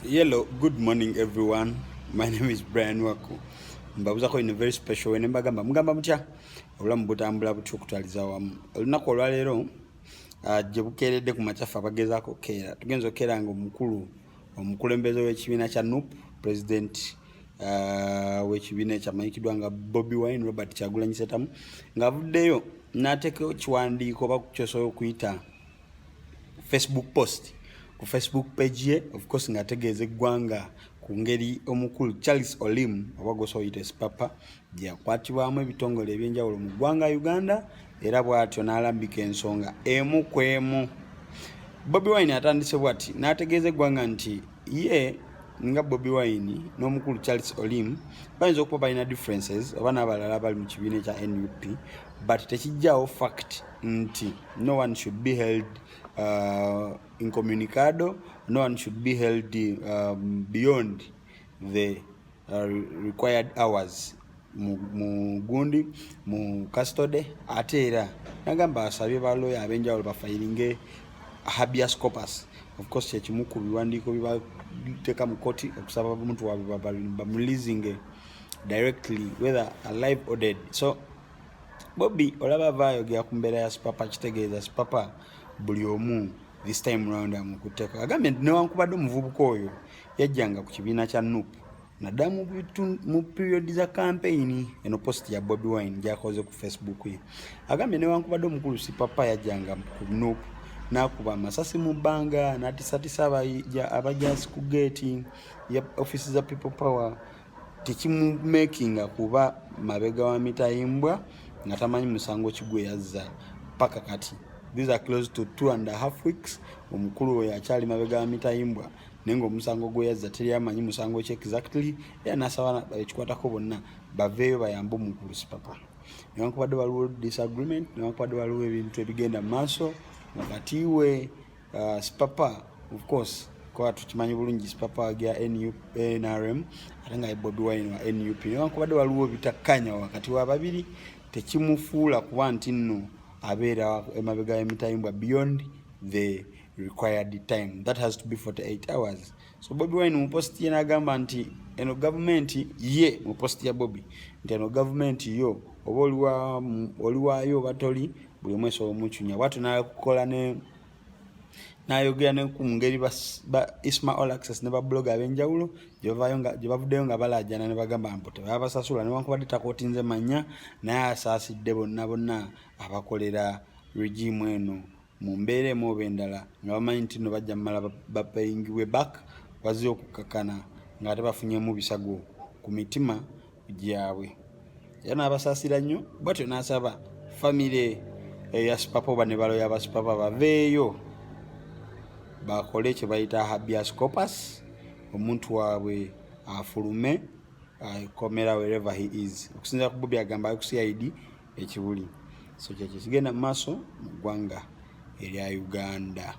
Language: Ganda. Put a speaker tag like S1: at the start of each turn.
S1: Hello, good morning everyone. My name is Brian Waku. Mbabuzako in a very special way. Mbagamba mugamba mutya obulamu butambula butya okutwaliza wamu. Olunaku olwaleero gye bukeeredde ku makyafu abagezaako keera. Tugenza okeera nga omukulembeze w'ekibiina kya NUP, president w'ekibiina ekyamanyikiddwa nga Bobi Wine, Robert Kyagulanyi Ssentamu, ng'avuddeyo n'ateeka ekiwandiiko oba ky'osobola okuyita Facebook post ku Facebook page ye, of course ngategeeza eggwanga ku ngeri omukulu Charles Olim oba gosoyite Papa gye yakwatibwamu ebitongole ebyenjawulo mu ggwanga Uganda, era bw'atyo n'alambika ensonga emu ku emu. Bobi Wine atandise bw'ati n'ategeeza eggwanga nti ye nga Bobi Wine n'omukulu Charles Olim bayinza okuba balina differences oba n'abalala bali mu kibiina ekya NUP, but tekijjaawo fact nti no one should be held incommunicado, no one should be held beyond the required hours mu gundi mu custody. Ate era nagamba asabye balooya ab'enjawulo bafayiringe habeas corpus, of course kyekimu ku biwandiiko bibateeka mu koti okusaba omuntu waabwe bamuleasing directly whether alive or dead. So Bobby olaba avaayogera ku mbeera ya Papa, kitegeeza Papa buli omu this time round amukutteko. Agambye nti newankubadde omuvubuka oyo yajjanga ku kibiina kya NUP naddala mu period za campaign. Eno post ya Bobi Wine gy'akoze ku Facebook ye. Agambye newankubadde omukulu Papa yajjanga ku NUP n'akuba amasasi mu bbanga n'atisatisa abajasi ku gate ya office za People Power, tekimumakinga kuba mabega wa Mitayimbwa nga tamanyi musango kigwe yazza paka kati. These are close to 2.5 weeks. Omukulu oyo akyali mabega wa Mitayimbwa naye ng'omusango gwe yazza teri amanyi musango ki exactly, era n'asaba ekikwatako bonna baveeyo bayambe omukulu Papa. Newankubadde waliwo disagreement, newankubadde waliwo ebintu ebigenda mu maaso wakati we Papa, of course kwa tukimanyi bulungi Papa agya NRM ate nga Bobi Wine wa NUP. Newankubadde waliwo bitakkanya wakati wa babiri, tekimufuula kuba nti nno abeera emabega y'Emitayimbwa beyond the required time. That has to be 48 hours. So Bobi Wine mu post ye n'agamba nti eno government ye, mu post ya Bobi nti eno government yo oba oliwaayo oba toli, buli omu esobola omukyunya. Bw'atyo n'akola n'ayogera ne ku ngeri ba Isma All Access ne bablogger ab'enjawulo gye bavuddeyo nga balaajana ne bagamba mbu tebabasasula newankubadde takootinze manya, naye asaasidde bonna abakolera regime eno mu mbeera emu oba endala nga bamanyi nti nno bajja mmala bapayingibwe back bazze okukakkana ng'ate bafunyemu bisago ku mitima gyabwe. Era n'abasaasira nnyo, bw'atyo n'asaba famire eya Papa oba ne baloya ba Papa baveeyo bakole kye bayita habeas corpus, omuntu waabwe afulume akomera wherever he is. Okusinziira ku Bobi agamba ku CID ekibuli. So kyekyo kigenda mu maaso mu ggwanga erya Uganda.